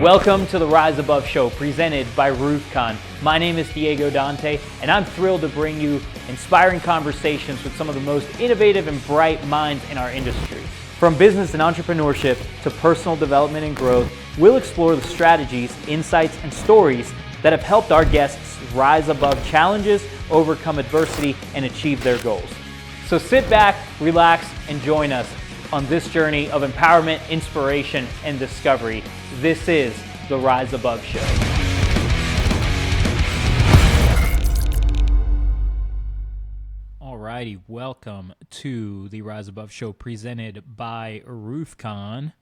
Welcome to the Rise Above Show, presented by RoofCON. My name is Diego Dante, and I'm thrilled to bring you inspiring conversations with some of the most innovative and bright minds in our industry. From business and entrepreneurship to personal development and growth, we'll explore the strategies, insights, and stories that have helped our guests rise above challenges, overcome adversity, and achieve their goals. So sit back, relax, and join us on this journey of empowerment, inspiration, and discovery. This is the Rise Above Show. Alrighty, welcome to the Rise Above Show presented by RoofCON.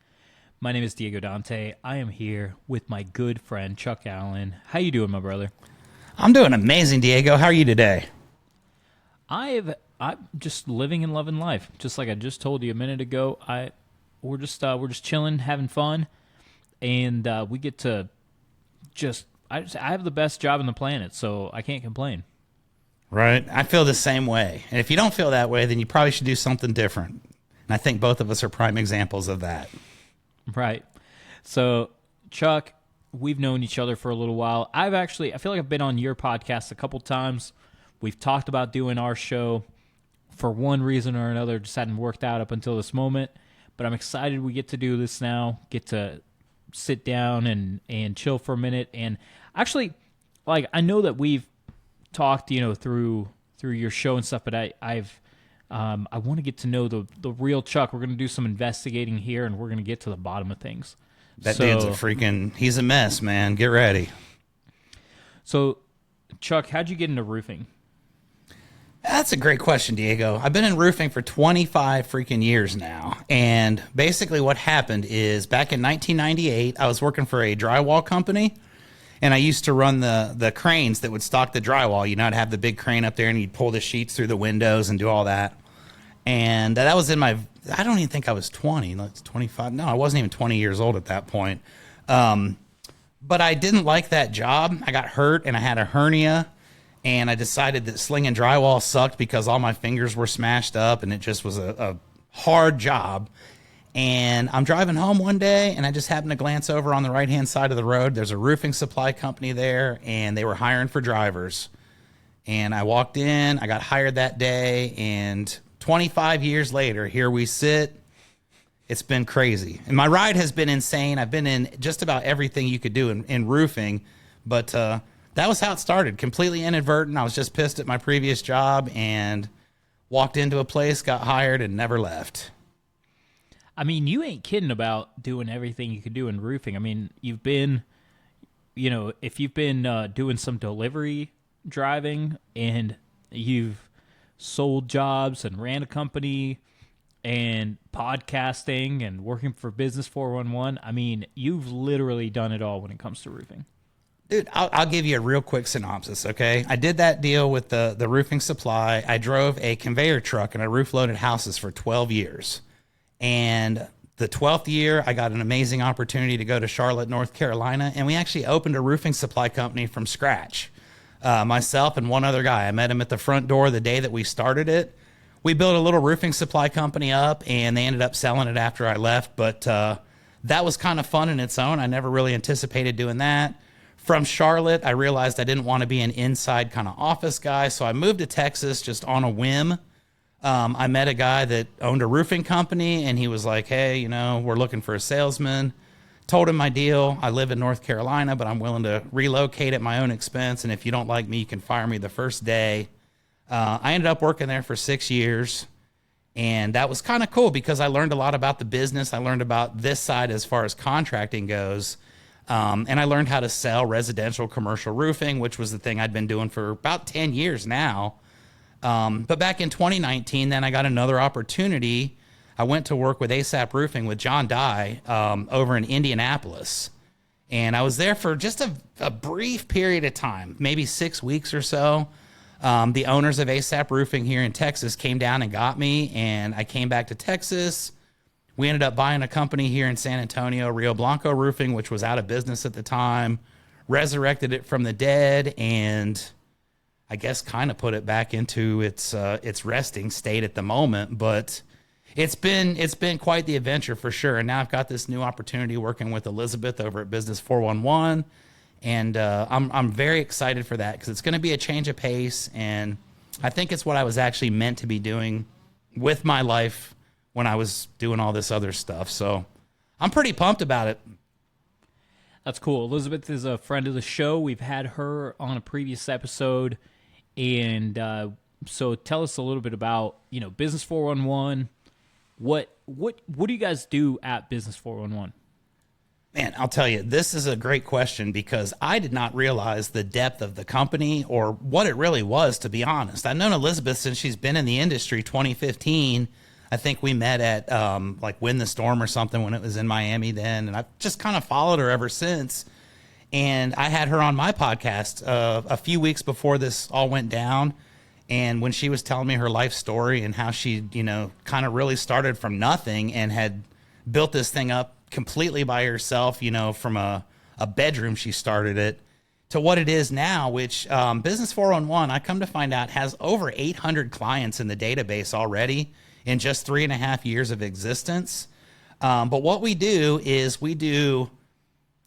My name is Diego Dante. I am here with my good friend Chuck Allen. How you doing, my brother? I'm doing amazing, Diego. How are you today? I'm just living and loving life. Just like I just told you a minute ago, we're just chilling, having fun, and we get to I have the best job on the planet, so I can't complain. Right. I feel the same way. And if you don't feel that way, then you probably should do something different. And I think both of us are prime examples of that. Right. So, Chuck, we've known each other for a little while. I feel like I've been on your podcast a couple times. We've talked about doing our show. For one reason or another, just hadn't worked out up until this moment. But I'm excited we get to do this now, get to sit down and chill for a minute. And actually, like, I know that we've talked, through your show and stuff, but I want to get to know the real Chuck. We're going to do some investigating here, and we're going to get to the bottom of things. That dude's he's a mess, man. Get ready. So, Chuck, how'd you get into roofing? That's a great question, Diego. I've been in roofing for 25 freaking years now. And basically what happened is back in 1998, I was working for a drywall company, and I used to run the cranes that would stock the drywall. I'd have the big crane up there, and you'd pull the sheets through the windows and do all that. And that was I don't even think I was 20, like 25. No, I wasn't even 20 years old at that point. But I didn't like that job. I got hurt, and I had a hernia. And I decided that slinging drywall sucked because all my fingers were smashed up, and it just was a hard job. And I'm driving home one day, and I just happened to glance over on the right-hand side of the road. There's a roofing supply company there, and they were hiring for drivers. And I walked in, I got hired that day, and 25 years later, here we sit. It's been crazy. And my ride has been insane. I've been in just about everything you could do in roofing, but that was how it started, completely inadvertent. I was just pissed at my previous job and walked into a place, got hired, and never left. I mean, you ain't kidding about doing everything you could do in roofing. I mean, you've been, if you've been doing some delivery driving and you've sold jobs and ran a company and podcasting and working for Business 411, I mean, you've literally done it all when it comes to roofing. Dude, I'll give you a real quick synopsis, okay? I did that deal with the roofing supply. I drove a conveyor truck and I roof-loaded houses for 12 years. And the 12th year, I got an amazing opportunity to go to Charlotte, North Carolina, and we actually opened a roofing supply company from scratch. Myself and one other guy. I met him at the front door the day that we started it. We built a little roofing supply company up, and they ended up selling it after I left. But that was kind of fun in its own. I never really anticipated doing that. From Charlotte, I realized I didn't want to be an inside kind of office guy, so I moved to Texas just on a whim. I met a guy that owned a roofing company, and he was like, hey, we're looking for a salesman. Told him my deal. I live in North Carolina, but I'm willing to relocate at my own expense, and if you don't like me, you can fire me the first day. I ended up working there for 6 years, and that was kind of cool because I learned a lot about the business. I learned about this side as far as contracting goes. And I learned how to sell residential commercial roofing, which was the thing I'd been doing for about 10 years now. But back in 2019, then I got another opportunity. I went to work with ASAP Roofing with John Dye over in Indianapolis. And I was there for just a brief period of time, maybe 6 weeks or so. The owners of ASAP Roofing here in Texas came down and got me, and I came back to Texas. We ended up buying a company here in San Antonio, Rio Blanco Roofing, which was out of business at the time, resurrected it from the dead, and I guess kind of put it back into its resting state at the moment. But It's been quite the adventure for sure. And now I've got this new opportunity working with Elizabeth over at Business 411. And I'm very excited for that because it's going to be a change of pace. And I think it's what I was actually meant to be doing with my life when I was doing all this other stuff. So I'm pretty pumped about it. That's cool. Elizabeth is a friend of the show. We've had her on a previous episode. And so tell us a little bit about, Business 411. What do you guys do at Business 411? Man, I'll tell you, this is a great question because I did not realize the depth of the company or what it really was, to be honest. I've known Elizabeth since she's been in the industry, 2015. I think we met at like Win the Storm or something when it was in Miami then. And I've just kind of followed her ever since. And I had her on my podcast a few weeks before this all went down. And when she was telling me her life story and how she, kind of really started from nothing and had built this thing up completely by herself, from a bedroom she started it to what it is now, which Business 411, I come to find out, has over 800 clients in the database already in just 3.5 years of existence. But what we do is we do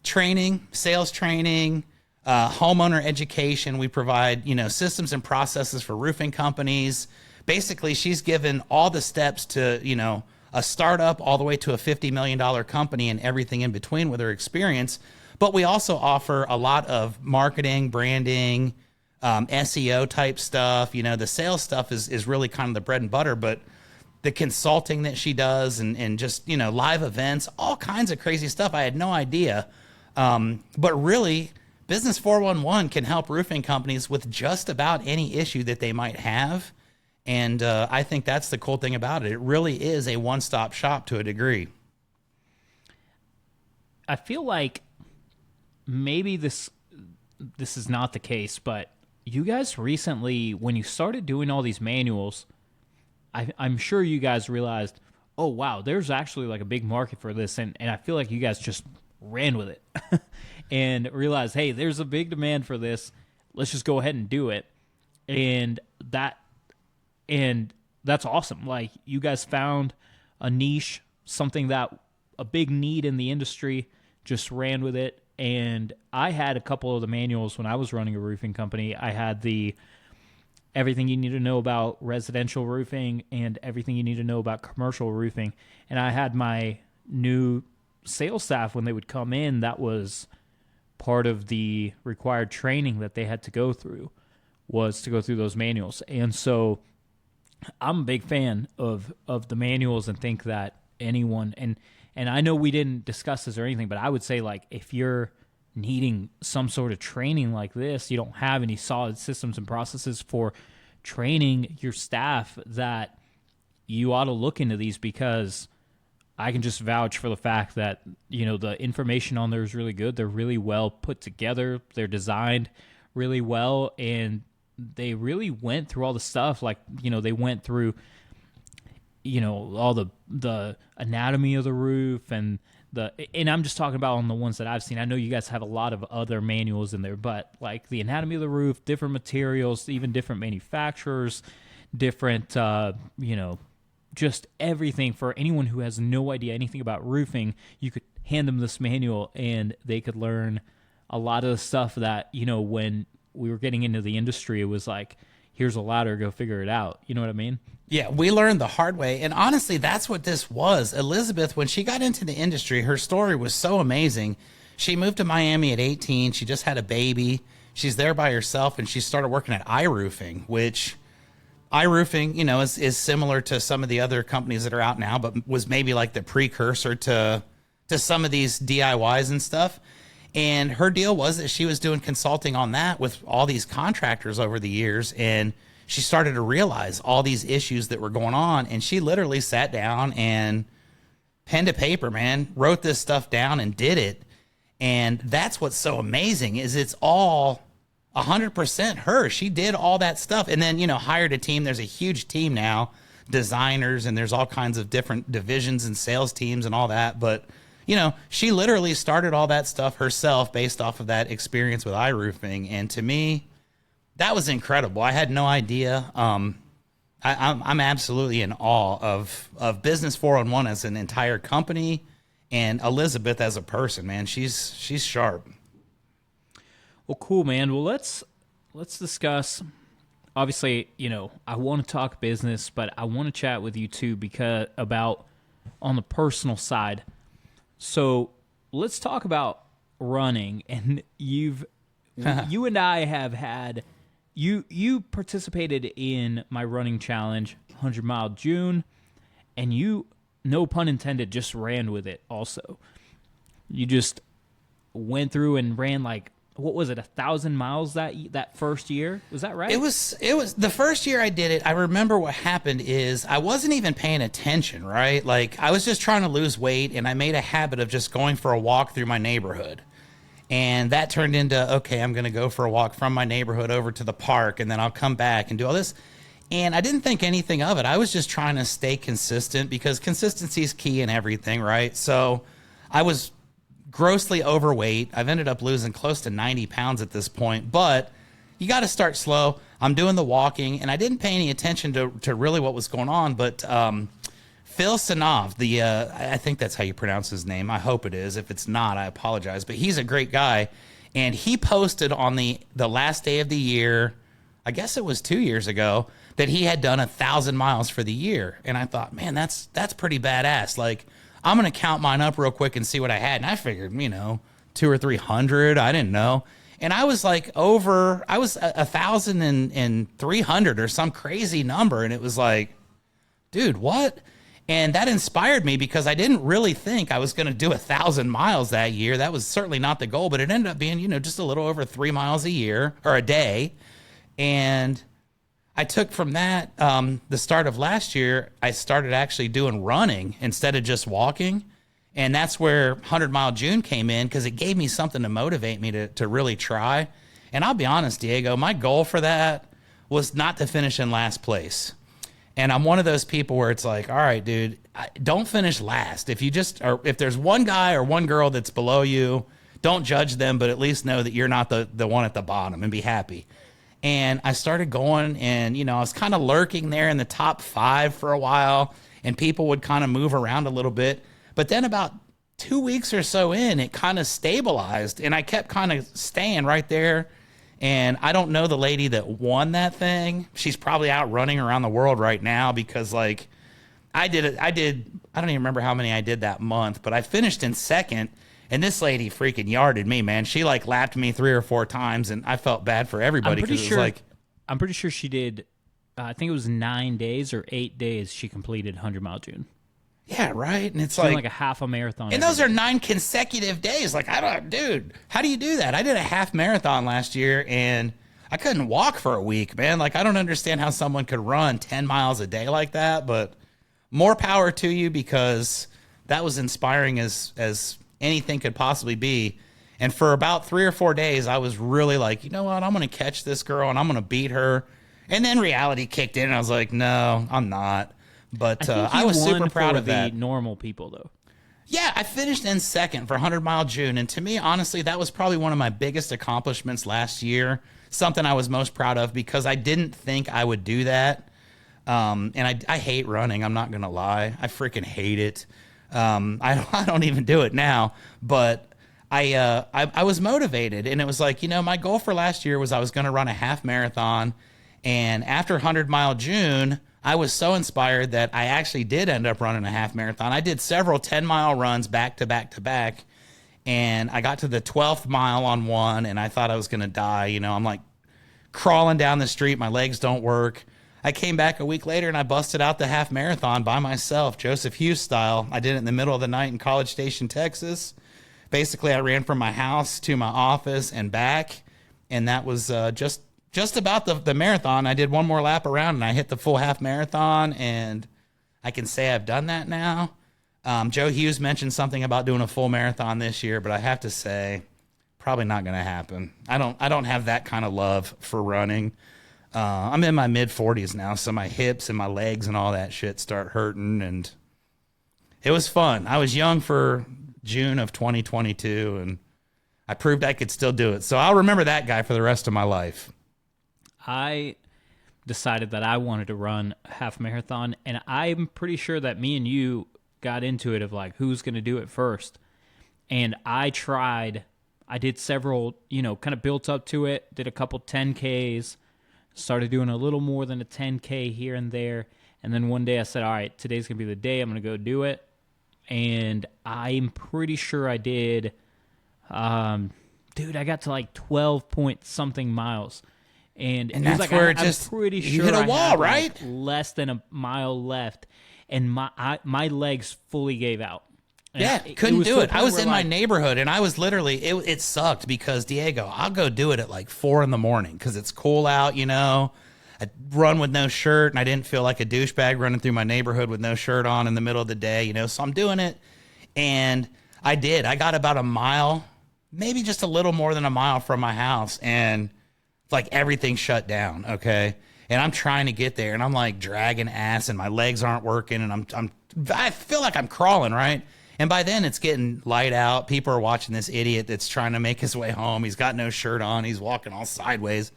training, sales training, homeowner education. We provide, systems and processes for roofing companies. Basically, she's given all the steps to, a startup all the way to a $50 million company and everything in between with her experience. But we also offer a lot of marketing, branding, SEO type stuff. The sales stuff is really kind of the bread and butter, but the consulting that she does and just, live events, all kinds of crazy stuff. I had no idea. But really, Business 411 can help roofing companies with just about any issue that they might have. And I think that's the cool thing about it. It really is a one-stop shop to a degree. I feel like maybe this is not the case, but you guys recently, when you started doing all these manuals, I'm sure you guys realized, oh, wow, there's actually like a big market for this. And I feel like you guys just ran with it and realized, hey, there's a big demand for this. Let's just go ahead and do it. And that's awesome. Like, you guys found a niche, something that a big need in the industry, just ran with it. And I had a couple of the manuals when I was running a roofing company. I had the everything you need to know about residential roofing and everything you need to know about commercial roofing. And I had my new sales staff, when they would come in, that was part of the required training that they had to go through, was to go through those manuals. And so I'm a big fan of the manuals and think that anyone, and I know we didn't discuss this or anything, but I would say, like, if you're needing some sort of training like this, you don't have any solid systems and processes for training your staff, that you ought to look into these, because I can just vouch for the fact that, the information on there is really good. They're really well put together. They're designed really well, and they really went through all the stuff. Like, they went through, all the anatomy of the roof and I'm just talking about on the ones that I've seen. I know you guys have a lot of other manuals in there, but like the anatomy of the roof, different materials, even different manufacturers, different, just everything. For anyone who has no idea anything about roofing, you could hand them this manual and they could learn a lot of the stuff that, when we were getting into the industry, it was like, here's a ladder, go figure it out. You know what I mean? Yeah, we learned the hard way. And honestly, that's what this was. Elizabeth, when she got into the industry, her story was so amazing. She moved to Miami at 18. She just had a baby. She's there by herself, and she started working at iRoofing, which iRoofing, is similar to some of the other companies that are out now, but was maybe like the precursor to some of these DIYs and stuff. And her deal was that she was doing consulting on that with all these contractors over the years. And she started to realize all these issues that were going on. And she literally sat down and pen to paper, man, wrote this stuff down and did it. And that's what's so amazing, is it's all 100% her. She did all that stuff and then, hired a team. There's a huge team now, designers, and there's all kinds of different divisions and sales teams and all that. But she literally started all that stuff herself based off of that experience with iRoofing. And to me, that was incredible. I had no idea. I'm absolutely in awe of Business 411 as an entire company, and Elizabeth as a person. Man, she's sharp. Well, cool, man. Well, let's discuss. Obviously, I want to talk business, but I want to chat with you too because about on the personal side. So let's talk about running. And you and I have had you participated in my running challenge, 100-mile June, and you, no pun intended, just ran with it. Also, you just went through and ran like, what was it, 1,000 miles that first year? Was that right? It was the first year I did it. I remember what happened is I wasn't even paying attention, right? Like I was just trying to lose weight, and I made a habit of just going for a walk through my neighborhood. And that turned into, okay, I'm going to go for a walk from my neighborhood over to the park, and then I'll come back and do all this. And I didn't think anything of it. I was just trying to stay consistent because consistency is key in everything, right? So I was grossly overweight. I've ended up losing close to 90 pounds at this point, but you got to start slow. I'm doing the walking, and I didn't pay any attention to really what was going on, but Phil Sinov, I think that's how you pronounce his name. I hope it is. If it's not, I apologize. But he's a great guy, and he posted on the last day of the year, I guess it was 2 years ago, that he had done 1,000 miles for the year. And I thought, man, that's pretty badass. Like, I'm going to count mine up real quick and see what I had. And I figured, 200 or 300. I didn't know. And I was like I was 1,300 or some crazy number. And it was like, dude, what? And that inspired me because I didn't really think I was going to do 1,000 miles that year. That was certainly not the goal, but it ended up being, just a little over 3 miles a year or a day. And I took from that, the start of last year, I started actually doing running instead of just walking. And that's where 100-mile June came in because it gave me something to motivate me to really try. And I'll be honest, Diego, my goal for that was not to finish in last place. And I'm one of those people where it's like, all right, dude, don't finish last. If there's one guy or one girl that's below you, don't judge them, but at least know that you're not the one at the bottom and be happy. And I started going and, I was kind of lurking there in the top 5 for a while, and people would kind of move around a little bit. But then about 2 weeks or so in, it kind of stabilized, and I kept kind of staying right there. And I don't know the lady that won that thing. She's probably out running around the world right now because, like, I don't even remember how many I did that month, but I finished in second. And this lady freaking yarded me, man. She like lapped me 3 or 4 times, and I felt bad for everybody because it was like, I'm pretty sure she did. I think it was 9 days or 8 days she completed 100-mile June. Yeah, right. And it's like a half a marathon. And those are 9 consecutive days. Like, dude, how do you do that? I did a half marathon last year, and I couldn't walk for a week, man. Like, I don't understand how someone could run 10 miles a day like that, but more power to you because that was inspiring as anything could possibly be. And for about 3 or 4 days, I was really like, you know what? I'm going to catch this girl, and I'm going to beat her. And then reality kicked in, and I was like, no, I'm not. But I was super proud of that. Normal people, though. Yeah, I finished in second for 100-mile June. And to me, honestly, that was probably one of my biggest accomplishments last year. Something I was most proud of because I didn't think I would do that. And I hate running. I'm not going to lie. I freaking hate it. I don't even do it now. But I was motivated. And it was like, my goal for last year was I was going to run a half marathon. And after 100-mile June, I was so inspired that I actually did end up running a half marathon. I did several 10-mile runs back to back to back, and I got to the 12th mile on one, and I thought I was going to die. I'm like crawling down the street. My legs don't work. I came back a week later, and I busted out the half marathon by myself, Joseph Hughes style. I did it in the middle of the night in College Station, Texas. Basically, I ran from my house to my office and back, and that was just about the marathon. I did one more lap around and I hit the full half marathon, and I can say I've done that now. Joe Hughes mentioned something about doing a full marathon this year, but I have to say probably not going to happen. I don't have that kind of love for running. I'm in my mid 40s now, so my hips and my legs and all that shit start hurting, and it was fun. I was young for June of 2022, and I proved I could still do it. So I'll remember that guy for the rest of my life. decided that I wanted to run a half marathon, and I'm pretty sure that me and you got into it of like who's going to do it first. And I did several, kind of built up to it, did a couple 10Ks, started doing a little more than a 10K here and there. And then one day I said, all right, today's going to be the day I'm going to go do it. And I'm pretty sure I did, dude, I got to like 12 point something miles. And it was that's like, where I'm pretty you sure hit a I wall, had, right? like, less than a mile left. And my legs fully gave out. And Yeah, it couldn't was do to a it. I point was where, in my like, neighborhood, and I was literally, it sucked because, Diego, I'll go do it at like 4 in the morning because it's cool out, I run with no shirt, and I didn't feel like a douchebag running through my neighborhood with no shirt on in the middle of the day, so I'm doing it. And I did. I got about a mile, maybe just a little more than a mile from my house, and like everything shut down, okay? And I'm trying to get there, and I'm like dragging ass, and my legs aren't working, and I feel like I'm crawling, right? And by then it's getting light out. People are watching this idiot that's trying to make his way home. He's got no shirt on. He's walking all sideways.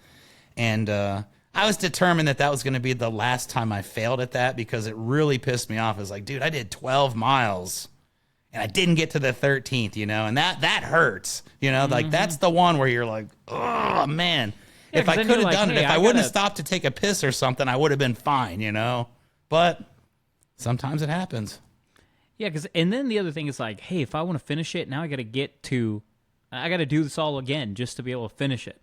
And I was determined that was going to be the last time I failed at that because it really pissed me off. It was like, dude, I did 12 miles and I didn't get to the 13th, and that hurts, like that's the one where you're like, oh man, Yeah, if I 'cause then could you're have like, done it, hey, if I I wouldn't gotta- have stopped to take a piss or something, I would have been fine, but sometimes it happens. Yeah, and then the other thing is like, hey, if I want to finish it, now I got to do this all again just to be able to finish it.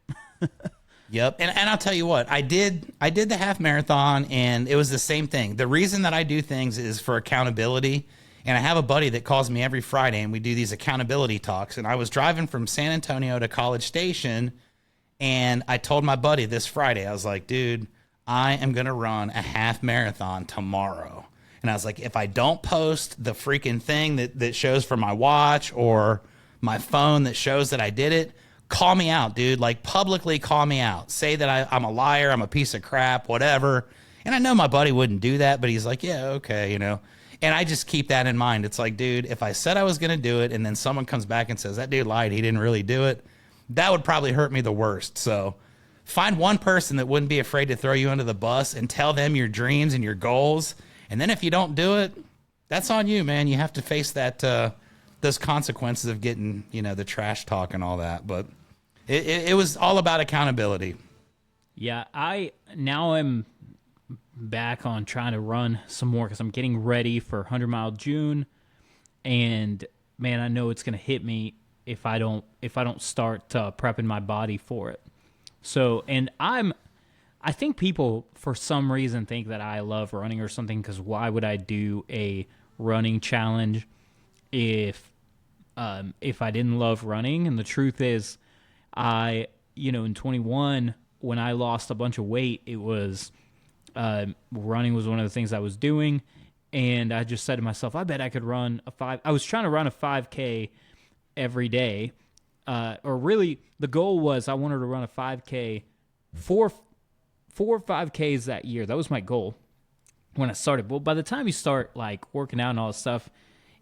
Yep. And I'll tell you what, I did the half marathon, and it was the same thing. The reason that I do things is for accountability. And I have a buddy that calls me every Friday, and we do these accountability talks. And I was driving from San Antonio to College Station, and I told my buddy this Friday, I was like, dude, I am going to run a half marathon tomorrow. And I was like, if I don't post the freaking thing that shows for my watch or my phone that shows that I did it, call me out, dude. Like, publicly call me out. Say that I'm a liar, I'm a piece of crap, whatever. And I know my buddy wouldn't do that, but he's like, yeah, okay, And I just keep that in mind. It's like, dude, if I said I was going to do it and then someone comes back and says, that dude lied, he didn't really do it, that would probably hurt me the worst. So find one person that wouldn't be afraid to throw you under the bus and tell them your dreams and your goals. And then if you don't do it, that's on you, man. You have to face that, those consequences of getting, the trash talk and all that. But it was all about accountability. Yeah, I'm back on trying to run some more because I'm getting ready for 100-mile June. And man, I know it's going to hit me if I don't start prepping my body for it. So, and I think people, for some reason, think that I love running or something, because why would I do a running challenge if I didn't love running? And the truth is, in 21, when I lost a bunch of weight, it was running was one of the things I was doing, and I just said to myself, I bet I could run I was trying to run a 5K every day, or really, the goal was I wanted to run a 5K, four 5Ks that year. That was my goal when I started. Well, by the time you start like working out and all this stuff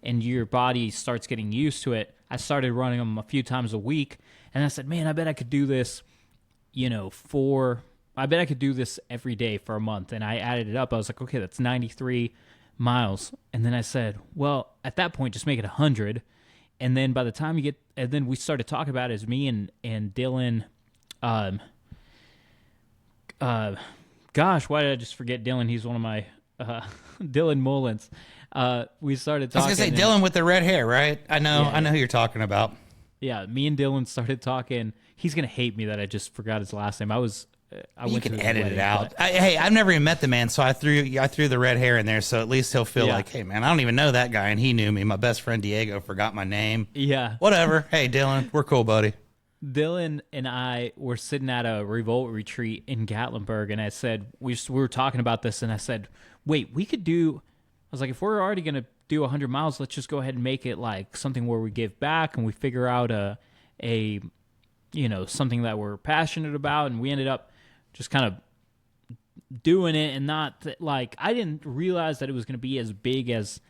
and your body starts getting used to it, I started running them a few times a week, and I said, man, I bet I could do this, I bet I could do this every day for a month. And I added it up. I was like, okay, that's 93 miles. And then I said, well, at that point, just make it 100. And then by the time and then we started talking about it as me and Dylan, gosh, why did I just forget Dylan? He's one of my, Dylan Mullins. We started talking. I was going to say Dylan with the red hair, right? I know who you're talking about. Yeah, me and Dylan started talking. He's going to hate me that I just forgot his last name. You can edit it out. Hey, I've never even met the man, so I threw the red hair in there, so at least he'll feel like, hey, man, I don't even know that guy, and he knew me. My best friend Diego forgot my name. Yeah. Whatever. Hey, Dylan, we're cool, buddy. Dylan and I were sitting at a Revolt retreat in Gatlinburg, and I said, we were talking about this, and I said, wait, we could do, I was like, if we're already going to do 100 miles, let's just go ahead and make it like something where we give back and we figure out something that we're passionate about. And we ended up just kind of doing it, and not like, I didn't realize that it was going to be as big as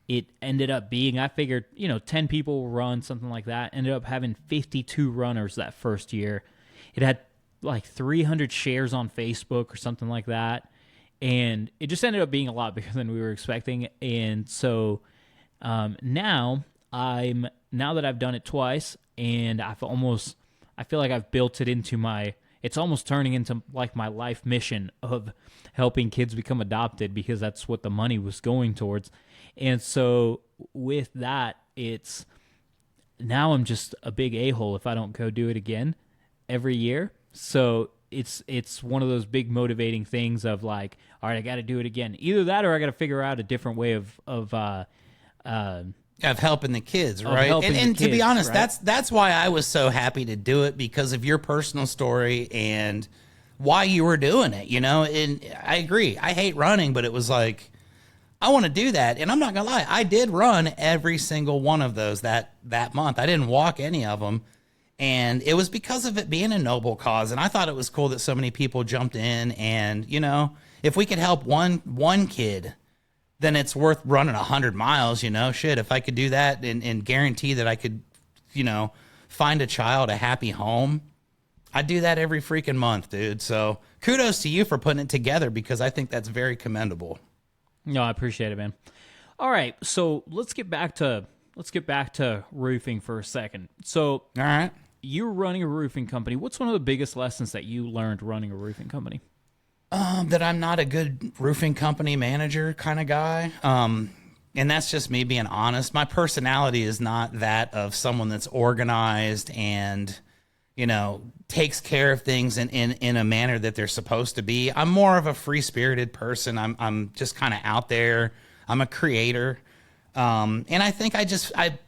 it ended up being. I figured, 10 people will run, something like that. Ended up having 52 runners that first year. It had like 300 shares on Facebook or something like that. And it just ended up being a lot bigger than we were expecting. And so now that I've done it twice, and I feel like I've built it into it's almost turning into like my life mission of helping kids become adopted, because that's what the money was going towards. And so with that, now I'm just a big a-hole if I don't go do it again every year. So it's one of those big motivating things of like, all right, I got to do it again. Either that, or I got to figure out a different way of helping the kids, right? And to be honest, right? that's why I was so happy to do it, because of your personal story and why you were doing it, you know? And I agree. I hate running, but it was like, I want to do that. And I'm not going to lie, I did run every single one of those that month. I didn't walk any of them. And it was because of it being a noble cause. And I thought it was cool that so many people jumped in. And, you know, if we could help one kid, then it's worth running 100 miles, you know? Shit, if I could do that and guarantee that I could, you know, find a child a happy home, I'd do that every freaking month, dude. So kudos to you for putting it together, because I think that's very commendable. No, I appreciate it, man. All right, so let's get back to roofing for a second. So, all right, you're running a roofing company. What's one of the biggest lessons that you learned running a roofing company? That I'm not a good roofing company manager kind of guy. And that's just me being honest. My personality is not that of someone that's organized and, you know, takes care of things in a manner that they're supposed to be. I'm more of a free-spirited person. I'm just kind of out there. I'm a creator. And I think I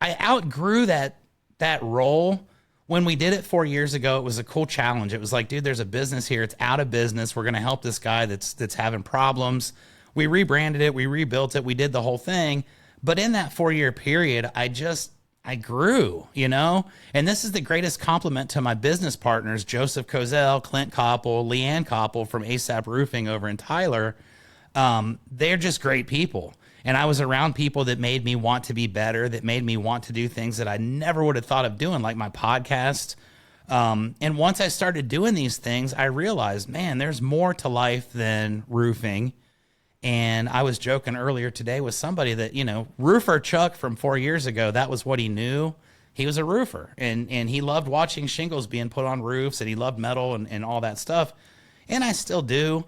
outgrew that role. When we did it 4 years ago, it was a cool challenge. It was like, dude, there's a business here. It's out of business. We're going to help this guy that's having problems. We rebranded it. We rebuilt it. We did the whole thing. But in that 4-year period, I grew, you know? And this is the greatest compliment to my business partners, Joseph Kozel, Clint Koppel, Leanne Koppel from ASAP Roofing over in Tyler. They're just great people. And I was around people that made me want to be better, that made me want to do things that I never would have thought of doing, like my podcast. And once I started doing these things, I realized, man, there's more to life than roofing. And I was joking earlier today with somebody that, you know, roofer Chuck from 4 years ago, that was what he knew. He was a roofer, and he loved watching shingles being put on roofs, and he loved metal and all that stuff. And I still do.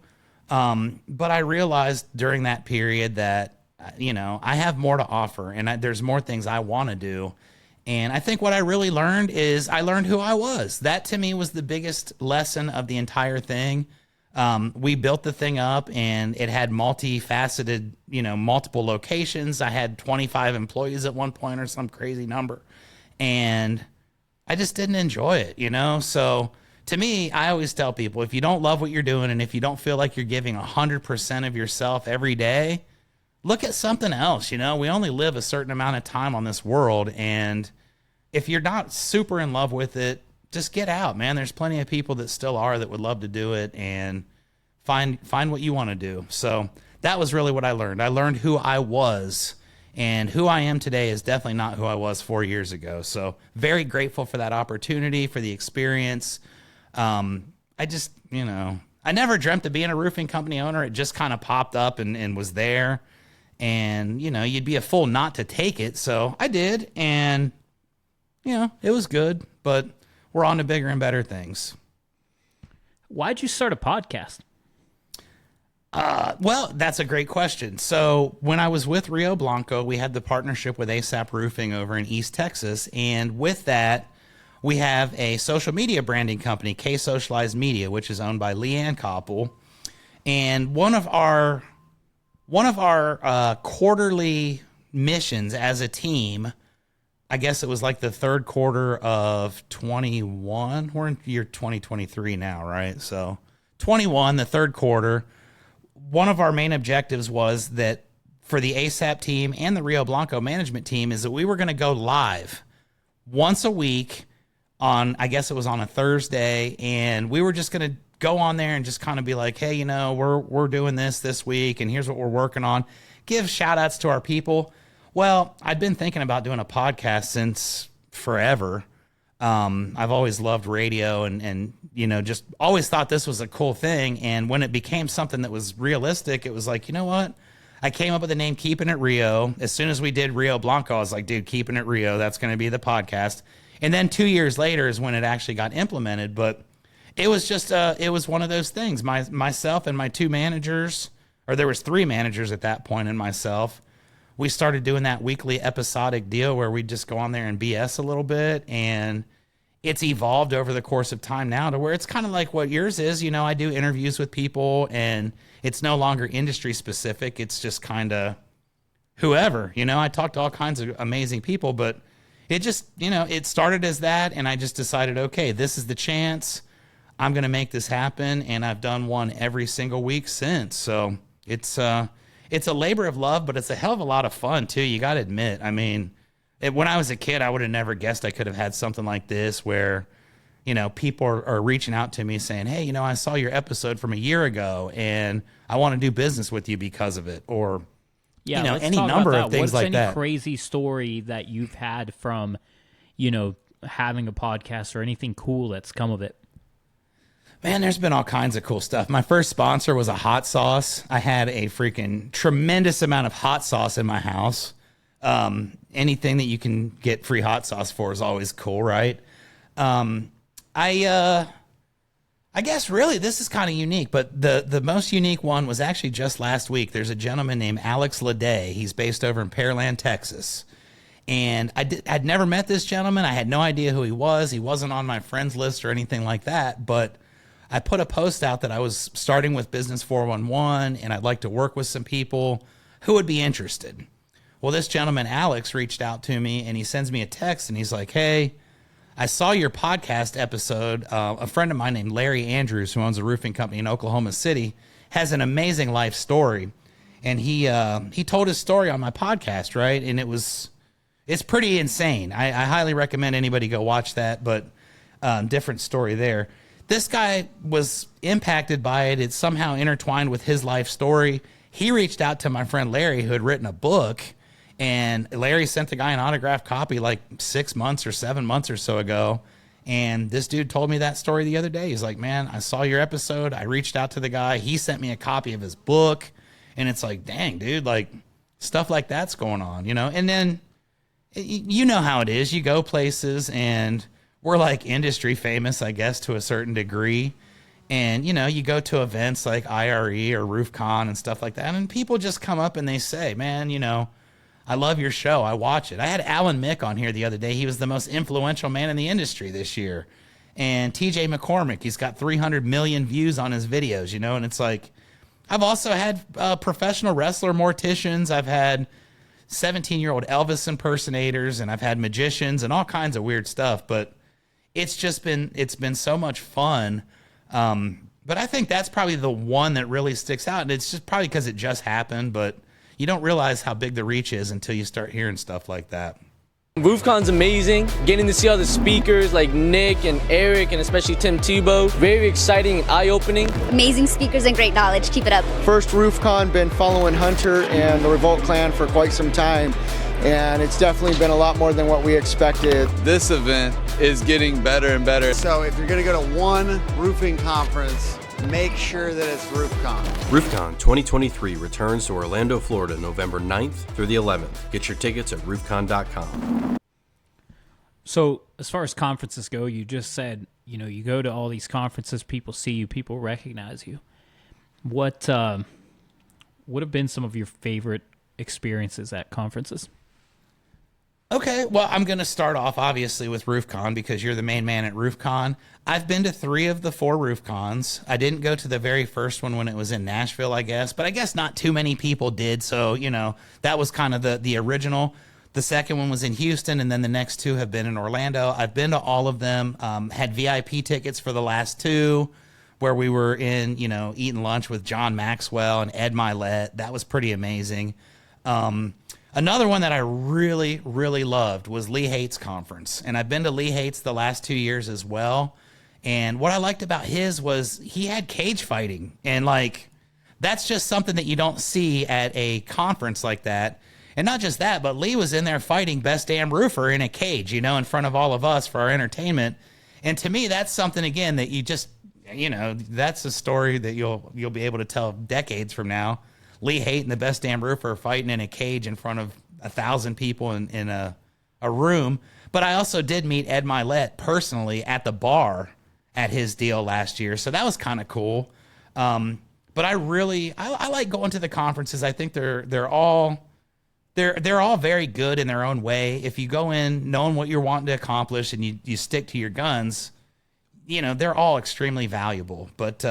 But I realized during that period that, you know, I have more to offer, and there's more things I want to do. And I think what I really learned is I learned who I was. That to me was the biggest lesson of the entire thing. We built the thing up, and it had multifaceted, you know, multiple locations. I had 25 employees at one point or some crazy number, and I just didn't enjoy it, you know? So to me, I always tell people, if you don't love what you're doing, and if you don't feel like you're giving 100% of yourself every day, look at something else. You know, we only live a certain amount of time on this world. And if you're not super in love with it, just get out, man. There's plenty of people that still are that would love to do it, and find what you want to do. So that was really what I learned. I learned who I was, and who I am today is definitely not who I was 4 years ago. So very grateful for that opportunity, for the experience. I just, you know, I never dreamt of being a roofing company owner. It just kind of popped up and was there. And, you know, you'd be a fool not to take it. So I did. And, you know, it was good. But we're on to bigger and better things. Why'd you start a podcast? Well, that's a great question. So when I was with Rio Blanco, we had the partnership with ASAP Roofing over in East Texas. And with that, we have a social media branding company, K Socialized Media, which is owned by Leanne Koppel. And one of our quarterly missions as a team, I guess it was like the third quarter of 21. We're in year 2023 now, right? So 21, the third quarter, one of our main objectives was that for the ASAP team and the Rio Blanco management team is that we were going to go live once a week on, I guess it was on a Thursday, and we were just going to go on there and just kind of be like, hey, you know, we're doing this week, and here's what we're working on. Give shout outs to our people. Well, I'd been thinking about doing a podcast since forever. I've always loved radio and just always thought this was a cool thing. And when it became something that was realistic, it was like, you know what? I came up with the name Keeping It Rio. As soon as we did Rio Blanco, I was like, dude, Keeping It Rio, that's going to be the podcast. And then 2 years later is when it actually got implemented. But it was just, it was one of those things. Myself and my two managers, or there was three managers at that point, and myself, we started doing that weekly episodic deal where we just go on there and BS a little bit. And it's evolved over the course of time now to where it's kind of like what yours is. I do interviews with people, and it's no longer industry specific. It's just kind of whoever, I talk to all kinds of amazing people, but it just, it started as that. And I just decided, okay, this is the chance. I'm going to make this happen. And I've done one every single week since. So it's a labor of love, but it's a hell of a lot of fun too. You got to admit, when I was a kid, I would have never guessed I could have had something like this where, people are reaching out to me saying, hey, I saw your episode from a year ago and I want to do business with you because of it. Or, any number of things like that. What's any crazy story that you've had from, having a podcast or anything cool that's come of it? Man, there's been all kinds of cool stuff. My first sponsor was a hot sauce. I had a freaking tremendous amount of hot sauce in my house. Anything that you can get free hot sauce for is always cool, right? I guess really this is kind of unique, but the most unique one was actually just last week. There's a gentleman named Alex Leday. He's based over in Pearland, Texas. And I'd never met this gentleman. I had no idea who he was. He wasn't on my friends list or anything like that, but I put a post out that I was starting with Business 411 and I'd like to work with some people who would be interested. Well, this gentleman, Alex, reached out to me and he sends me a text and he's like, hey, I saw your podcast episode. A friend of mine named Larry Andrews, who owns a roofing company in Oklahoma City, has an amazing life story. And he told his story on my podcast, right? And it's pretty insane. I highly recommend anybody go watch that, but different story there. This guy was impacted by it. It's somehow intertwined with his life story. He reached out to my friend Larry, who had written a book, and Larry sent the guy an autographed copy like 6 months or 7 months or so ago. And this dude told me that story the other day. He's like, man, I saw your episode. I reached out to the guy. He sent me a copy of his book. And it's like, dang, dude, like stuff like that's going on, And then you know how it is. You go places and we're like industry famous, I guess, to a certain degree. And, you go to events like IRE or RoofCON and stuff like that. And people just come up and they say, man, I love your show. I watch it. I had Alan Mick on here the other day. He was the most influential man in the industry this year. And TJ McCormick, he's got 300 million views on his videos, and it's like, I've also had professional wrestler morticians. I've had 17-year-old Elvis impersonators, and I've had magicians and all kinds of weird stuff. But it's been so much fun. But I think that's probably the one that really sticks out. And it's just probably because it just happened, but you don't realize how big the reach is until you start hearing stuff like that. RoofCON's amazing. Getting to see all the speakers like Nick and Eric and especially Tim Tebow. Very exciting and eye-opening. Amazing speakers and great knowledge. Keep it up. First RoofCON, been following Hunter and the Revolt Clan for quite some time. And it's definitely been a lot more than what we expected. This event is getting better and better. So if you're going to go to one roofing conference, make sure that it's RoofCON. RoofCON 2023 returns to Orlando, Florida, November 9th through the 11th. Get your tickets at roofcon.com. So as far as conferences go, you just said, you go to all these conferences, people see you, people recognize you. What would have been some of your favorite experiences at conferences? Okay, well, I'm going to start off, obviously, with RoofCON because you're the main man at RoofCON. I've been to 3 of the 4 RoofCONs. I didn't go to the very first one when it was in Nashville, I guess, but I guess not too many people did, so, that was kind of the original. The second one was in Houston, and then the next 2 have been in Orlando. I've been to all of them, had VIP tickets for the last 2, where we were in, eating lunch with John Maxwell and Ed Milet. That was pretty amazing. Another one that I really, really loved was Lee Hates Conference. And I've been to Lee Hates the last 2 years as well. And what I liked about his was he had cage fighting. And, that's just something that you don't see at a conference like that. And not just that, but Lee was in there fighting best damn roofer in a cage, you know, in front of all of us for our entertainment. And to me, that's something, again, that you just, you know, that's a story that you'll be able to tell decades from now. Lee hating the best damn roofer fighting in a cage in front of 1,000 people in a room. But I also did meet Ed Milet personally at the bar at his deal last year. So that was kind of cool. But I like going to the conferences. I think they're all very good in their own way. If you go in knowing what you're wanting to accomplish and you stick to your guns, you know, they're all extremely valuable. But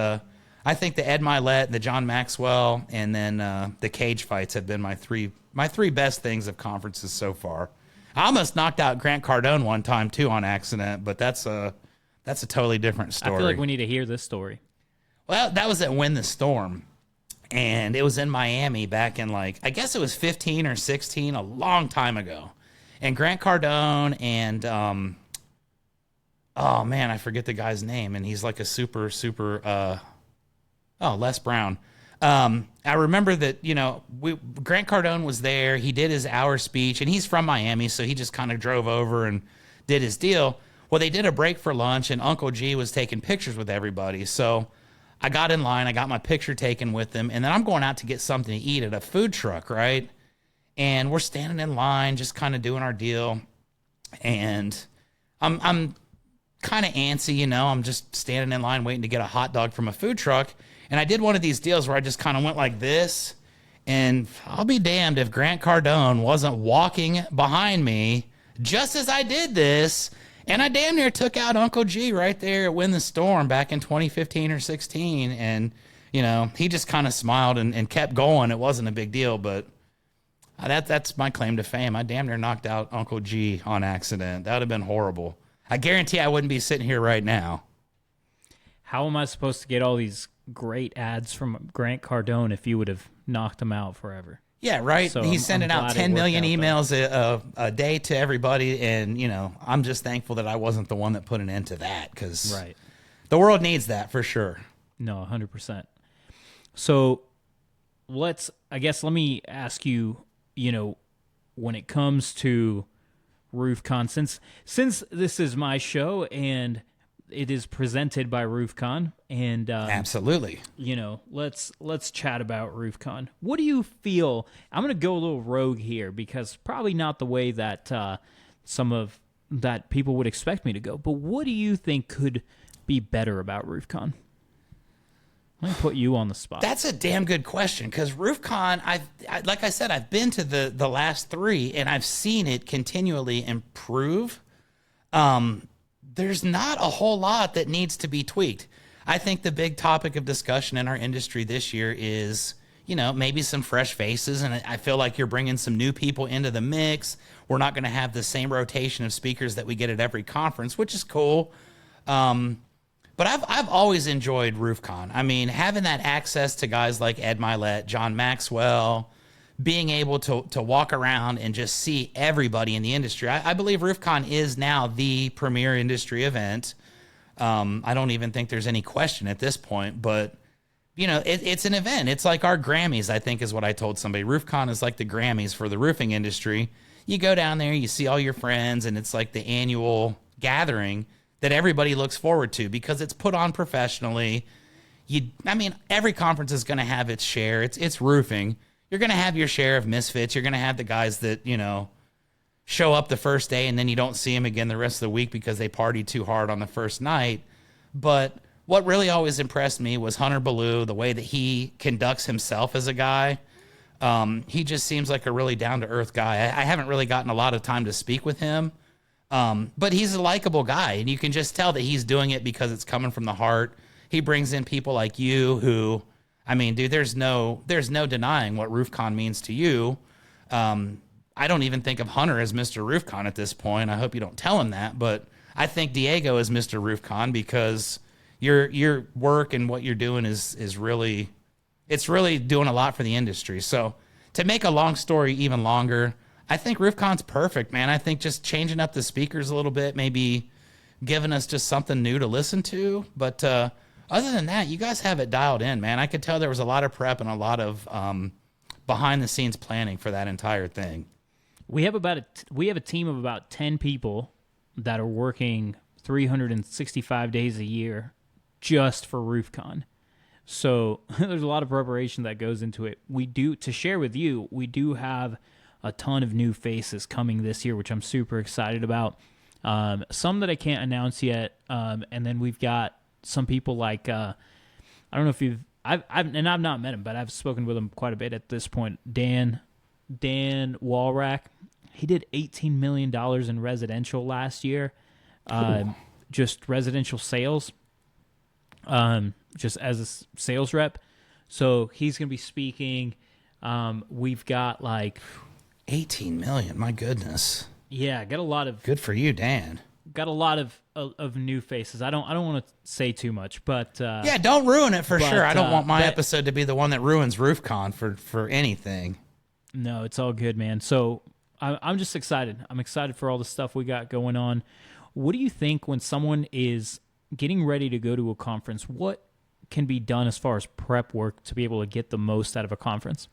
I think the Ed Milet, the John Maxwell, and then the cage fights have been my three best things of conferences so far. I almost knocked out Grant Cardone one time too on accident, but that's a totally different story. I feel like we need to hear this story. Well, that was at Win the Storm, and it was in Miami back in, like, I guess it was 15 or 16, a long time ago. And Grant Cardone and, oh man, I forget the guy's name, and he's like a super, Les Brown. I remember that, you know, Grant Cardone was there. He did his hour speech, and he's from Miami, so he just kind of drove over and did his deal. Well, they did a break for lunch, and Uncle G was taking pictures with everybody. So I got in line. I got my picture taken with him, and then I'm going out to get something to eat at a food truck, right? And we're standing in line, just kind of doing our deal. And I'm kind of antsy, you know. I'm just standing in line waiting to get a hot dog from a food truck. And I did one of these deals where I just kind of went like this. And I'll be damned if Grant Cardone wasn't walking behind me just as I did this. And I damn near took out Uncle G right there at Win the Storm back in 2015 or 16. And, you know, he just kind of smiled and kept going. It wasn't a big deal, but that's my claim to fame. I damn near knocked out Uncle G on accident. That would have been horrible. I guarantee I wouldn't be sitting here right now. How am I supposed to get all these great ads from Grant Cardone if you would have knocked him out forever? Yeah, right. So He's sending out 10 million emails a day to everybody, and, you know, I'm just thankful that I wasn't the one that put an end to that, because the world needs that for sure. No, 100%. So let me ask you, you know, when it comes to RoofCon, since this is my show and it is presented by RoofCON, and absolutely, you know, let's chat about RoofCON. What do you feel? I'm going to go a little rogue here because probably not the way that that people would expect me to go. But what do you think could be better about RoofCON? Let me put you on the spot. That's a damn good question, because RoofCON, like I said, I've been to the last three, and I've seen it continually improve. There's not a whole lot that needs to be tweaked. I think the big topic of discussion in our industry this year is, you know, maybe some fresh faces, and I feel like you're bringing some new people into the mix. We're not going to have the same rotation of speakers that we get at every conference, which is cool. But I've always enjoyed RoofCON. I mean, having that access to guys like Ed Milet, John Maxwell, being able to walk around and just see everybody in the industry. I believe RoofCON is now the premier industry event. I don't even think there's any question at this point, but, you know, it's an event. It's like our Grammys, I think, is what I told somebody. RoofCON is like the Grammys for the roofing industry. You go down there, you see all your friends, and it's like the annual gathering that everybody looks forward to because it's put on professionally. Every conference is going to have its share. It's roofing. You're going to have your share of misfits. You're going to have the guys that, you know, show up the first day and then you don't see them again the rest of the week because they partied too hard on the first night. But what really always impressed me was Hunter Ballou, the way that he conducts himself as a guy. He just seems like a really down-to-earth guy. I haven't really gotten a lot of time to speak with him. But he's a likable guy, and you can just tell that he's doing it because it's coming from the heart. He brings in people like you who, I mean, dude, there's no denying what RoofCON means to you. I don't even think of Hunter as Mr. RoofCON at this point. I hope you don't tell him that, but I think Diego is Mr. RoofCON because your work and what you're doing is really, it's really doing a lot for the industry. So to make a long story even longer, I think RoofCON's perfect, man. I think just changing up the speakers a little bit, maybe giving us just something new to listen to. But other than that, you guys have it dialed in, man. I could tell there was a lot of prep and a lot of behind the scenes planning for that entire thing. We have a team of about 10 people that are working 365 days a year just for RoofCon. So there's a lot of preparation that goes into it. To share with you, we do have a ton of new faces coming this year, which I'm super excited about. Some that I can't announce yet. And then we've got some people like, I don't know if I've not met him, but I've spoken with him quite a bit at this point. Dan Walrack, he did $18 million in residential last year. Just residential sales, just as a sales rep. So he's going to be speaking. We've got like 18 million. My goodness. Yeah, got a lot of good for you, Dan. Got a lot of new faces. I don't want to say too much, but yeah, don't ruin it for sure. I don't want my episode to be the one that ruins RoofCon for anything. No, it's all good, man. So I'm just excited. I'm excited for all the stuff we got going on. What do you think when someone is getting ready to go to a conference? What can be done as far as prep work to be able to get the most out of a conference?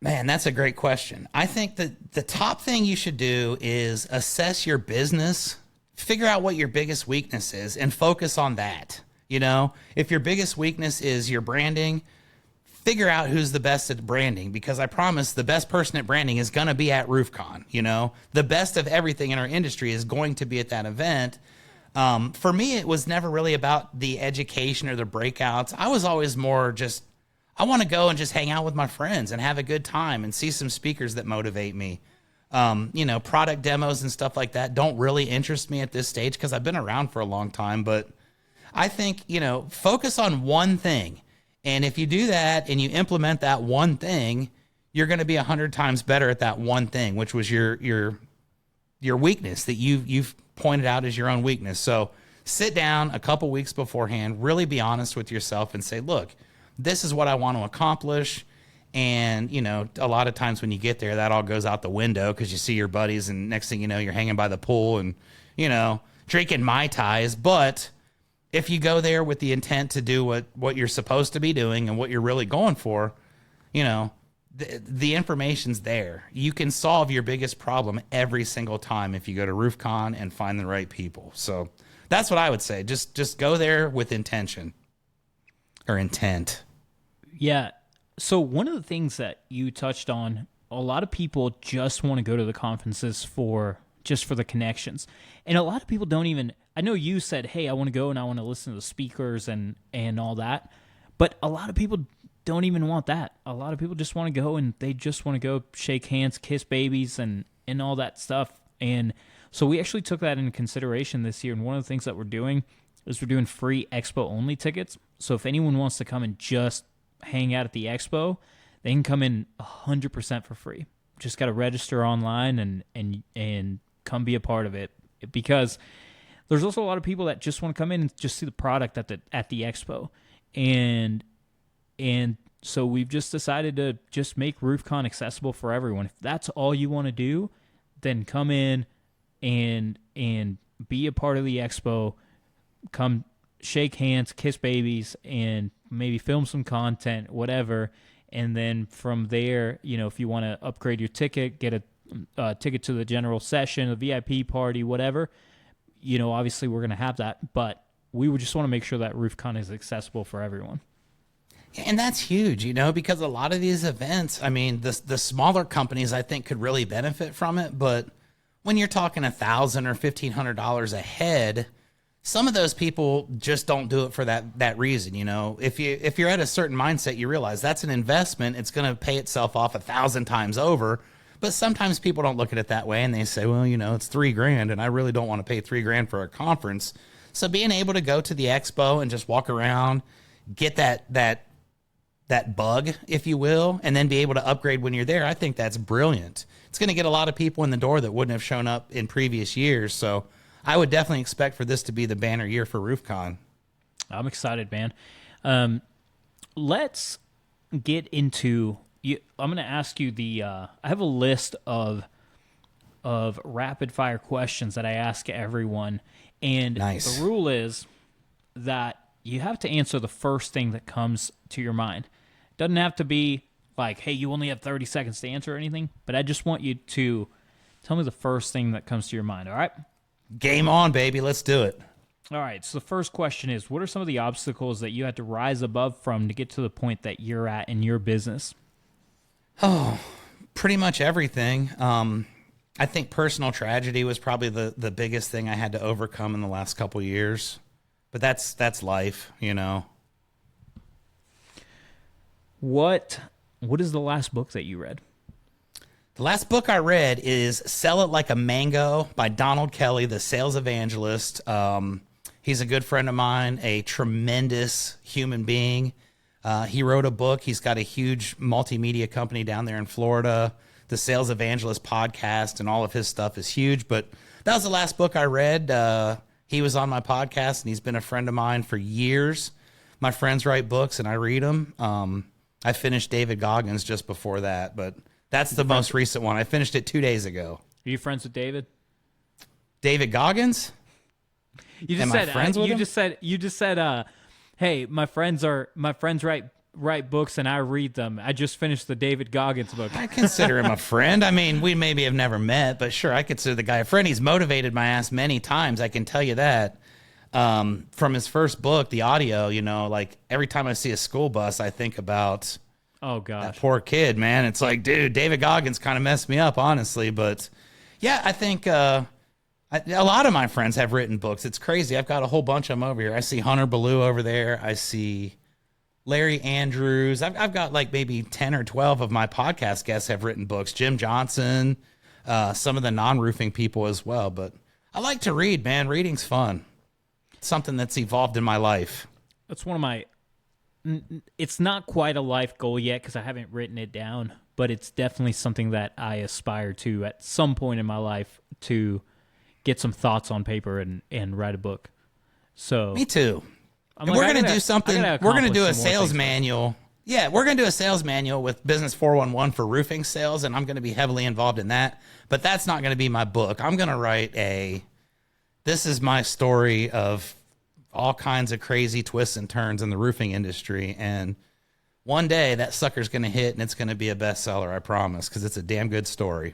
Man, that's a great question. I think that the top thing you should do is assess your business, figure out what your biggest weakness is, and focus on that. You know, if your biggest weakness is your branding, figure out who's the best at branding, because I promise the best person at branding is going to be at RoofCon. You know, the best of everything in our industry is going to be at that event. For me, it was never really about the education or the breakouts. I was always more just, I want to go and just hang out with my friends and have a good time and see some speakers that motivate me. You know, product demos and stuff like that don't really interest me at this stage because I've been around for a long time. But I think, you know, focus on one thing. And if you do that and you implement that one thing, you're going to be 100 times better at that one thing, which was your weakness that you've pointed out as your own weakness. So sit down a couple weeks beforehand, really be honest with yourself and say, look, this is what I want to accomplish. And, you know, a lot of times when you get there, that all goes out the window because you see your buddies and next thing you know, you're hanging by the pool and, you know, drinking Mai Tais. But if you go there with the intent to do what you're supposed to be doing and what you're really going for, you know, the information's there. You can solve your biggest problem every single time if you go to RoofCon and find the right people. So that's what I would say. Just go there with intention or intent. Yeah. So one of the things that you touched on, a lot of people just want to go to the conferences for the connections. And a lot of people don't even, I know you said, hey, I want to go and I want to listen to the speakers and all that. But a lot of people don't even want that. A lot of people just want to go and they just want to go shake hands, kiss babies and all that stuff. And so we actually took that into consideration this year. And one of the things that we're doing is we're doing free expo only tickets. So if anyone wants to come and just hang out at the expo, they can come in 100% for free. Just got to register online and come be a part of it, because there's also a lot of people that just want to come in and just see the product at the expo. And so we've just decided to just make RoofCon accessible for everyone. If that's all you want to do, then come in and be a part of the expo. Come shake hands, kiss babies, and maybe film some content, whatever. And then from there, you know, if you want to upgrade your ticket, get a ticket to the general session, a VIP party, whatever, you know, obviously we're going to have that. But we would just want to make sure that RoofCon is accessible for everyone. And that's huge, you know, because a lot of these events, I mean, the smaller companies I think could really benefit from it. But when you're talking $1,000 or $1,500 a head, some of those people just don't do it for that reason. You know, if you're at a certain mindset, you realize that's an investment. It's going to pay itself off 1,000 times over. But sometimes people don't look at it that way and they say, well, you know, it's $3,000 and I really don't want to pay $3,000 for a conference. So being able to go to the expo and just walk around, get that bug, if you will, and then be able to upgrade when you're there, I think that's brilliant. It's going to get a lot of people in the door that wouldn't have shown up in previous years. So I would definitely expect for this to be the banner year for RoofCon. I'm excited, man. Let's get into. I'm going to ask you I have a list of rapid fire questions that I ask everyone, and nice. The rule is that you have to answer the first thing that comes to your mind. Doesn't have to be like, hey, you only have 30 seconds to answer anything, but I just want you to tell me the first thing that comes to your mind, all right? Game on, baby. Let's do it. All right, so the first question is, what are some of the obstacles that you had to rise above from to get to the point that you're at in your business? Oh, pretty much everything. I think personal tragedy was probably the biggest thing I had to overcome in the last couple years. But that's life, you know. What is the last book that you read? The last book I read is Sell It Like a Mango by Donald Kelly, the sales evangelist. He's a good friend of mine, a tremendous human being. He wrote a book. He's got a huge multimedia company down there in Florida. The Sales Evangelist podcast and all of his stuff is huge. But that was the last book I read. He was on my podcast, and he's been a friend of mine for years. My friends write books, and I read them. I finished David Goggins just before that, but that's the most recent one. I finished it 2 days ago. Are you friends with David? David Goggins? You just Am said I friends with you him? just said hey, my friends write books and I read them. I just finished the David Goggins book. I consider him a friend. I mean, we maybe have never met, but sure, I consider the guy a friend. He's motivated my ass many times. I can tell you that. From his first book, the audio, you know, like every time I see a school bus, I think about Oh gosh. that poor kid, man. It's like, dude, David Goggins kind of messed me up, honestly. But yeah, I think a lot of my friends have written books. It's crazy. I've got a whole bunch of them over here. I see Hunter Ballou over there. I see Larry Andrews. I've got like maybe 10 or 12 of my podcast guests have written books. Jim Johnson, some of the non-roofing people as well. But I like to read, man. Reading's fun. It's something that's evolved in my life. That's one of my it's not quite a life goal yet because I haven't written it down, but it's definitely something that I aspire to at some point in my life to get some thoughts on paper and write a book. So Me too. I'm And like, we're I going to gotta- do something. I gotta We're going to do a accomplish some more sales things. manual. Yeah, we're going to do a sales manual with Business 411 for roofing sales, and I'm going to be heavily involved in that. But that's not going to be my book. I'm going to write this is my story of all kinds of crazy twists and turns in the roofing industry. And one day that sucker's going to hit, and it's going to be a bestseller, I promise, because it's a damn good story.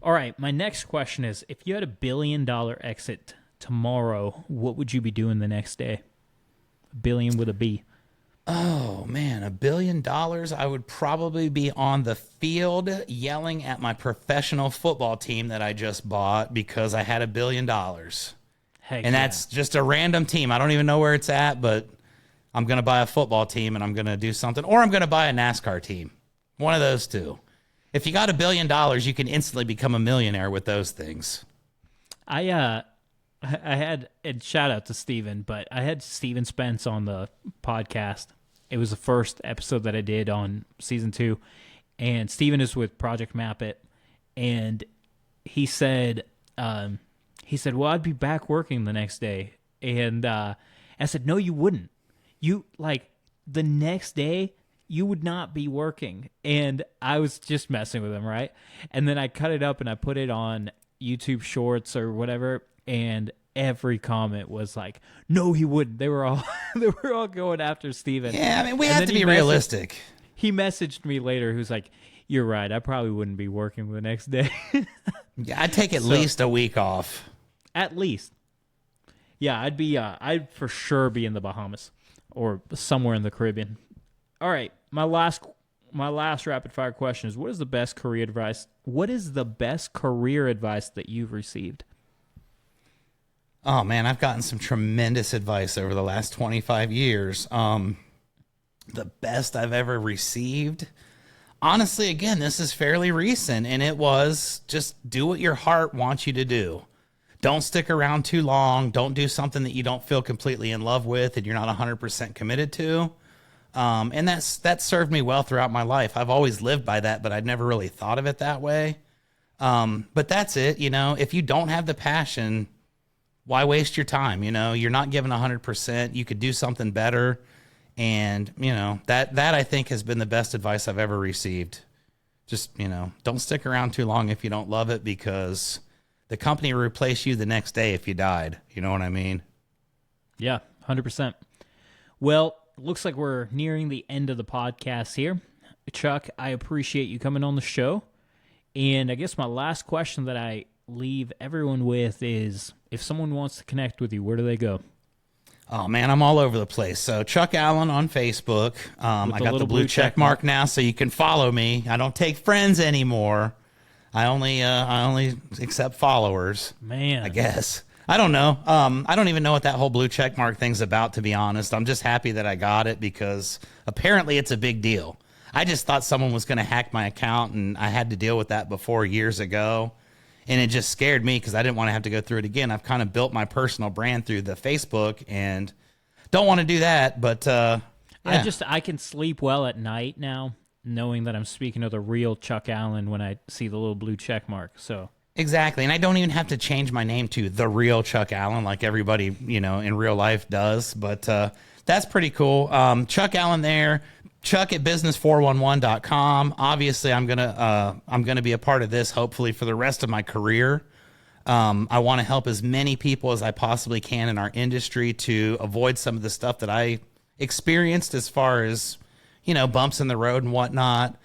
All right, my next question is, if you had $1 billion exit tomorrow, what would you be doing the next day? $1 billion with a B. Oh man, $1 billion. I would probably be on the field yelling at my professional football team that I just bought because I had $1 billion. Heck And that's just a random team. I don't even know where it's at, but I'm going to buy a football team and I'm going to do something. Or I'm going to buy a NASCAR team. One of those two. If you got $1 billion, you can instantly become a millionaire with those things. I had, and shout out to Steven, but I had Steven Spence on the podcast. It was the first episode that I did on season 2. And Steven is with Project Map It. And he said, well, I'd be back working the next day. And I said, no, you wouldn't. You, like, the next day, you would not be working. And I was just messing with him, right? And then I cut it up and I put it on YouTube Shorts or whatever, and every comment was like, no, he wouldn't. They were all going after Steven. Yeah, I mean, we And have then to he be realistic. He messaged me later who's like, you're right, I probably wouldn't be working the next day. Yeah, I'd take at least a week off. At least. Yeah, I'd for sure be in the Bahamas or somewhere in the Caribbean. All right, my last rapid fire question is, what is the best career advice that you've received? Oh man, I've gotten some tremendous advice over the last 25 years. The best I've ever received, honestly, again, this is fairly recent, and it was just do what your heart wants you to do. Don't stick around too long. Don't do something that you don't feel completely in love with and you're not 100% committed to. And that served me well throughout my life. I've always lived by that, but I'd never really thought of it that way. But that's it. You know, if you don't have the passion, why waste your time? You know, you're not giving 100%. You could do something better. And, you know, that I think has been the best advice I've ever received. Just, you know, don't stick around too long if you don't love it, because the company will replace you the next day if you died. You know what I mean? Yeah, 100%. Well, looks like we're nearing the end of the podcast here. Chuck, I appreciate you coming on the show. And I guess my last question that I leave everyone with is, if someone wants to connect with you, where do they go? Oh, man, I'm all over the place. So Chuck Allen on Facebook. I got the blue check mark now, so you can follow me. I don't take friends anymore. I only accept followers. Man. I guess. I don't know. I don't even know what that whole blue check mark thing's about, to be honest. I'm just happy that I got it because apparently it's a big deal. I just thought someone was going to hack my account, and I had to deal with that before years ago. And it just scared me because I didn't want to have to go through it again. I've kind of built my personal brand through the Facebook and don't want to do that. But yeah. I can sleep well at night now, knowing that I'm speaking to the real Chuck Allen when I see the little blue check mark. So exactly. And I don't even have to change my name to the real Chuck Allen like everybody, in real life does. But that's pretty cool. Chuck Allen there. Chuck at business411.com. Obviously, I'm gonna be a part of this, hopefully, for the rest of my career. I want to help as many people as I possibly can in our industry to avoid some of the stuff that I experienced as far as, bumps in the road and whatnot.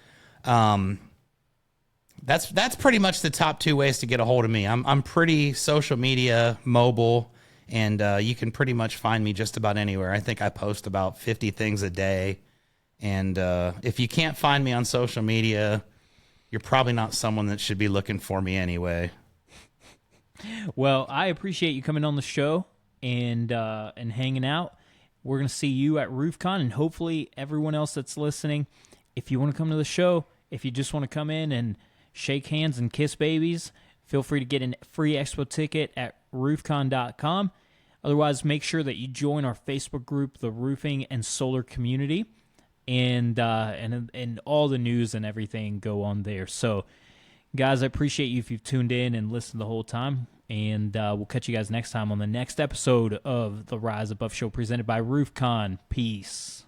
That's pretty much the top two ways to get a hold of me. I'm pretty social media mobile, and you can pretty much find me just about anywhere. I think I post about 50 things a day. And if you can't find me on social media, you're probably not someone that should be looking for me anyway. Well, I appreciate you coming on the show and hanging out. We're going to see you at RoofCON, and hopefully everyone else that's listening, if you want to come to the show, if you just want to come in and shake hands and kiss babies, feel free to get a free expo ticket at roofcon.com. Otherwise, make sure that you join our Facebook group, the Roofing and Solar Community. And all the news and everything go on there. So, guys, I appreciate you if you've tuned in and listened the whole time. And we'll catch you guys next time on the next episode of the Rise Above Show presented by RoofCon. Peace.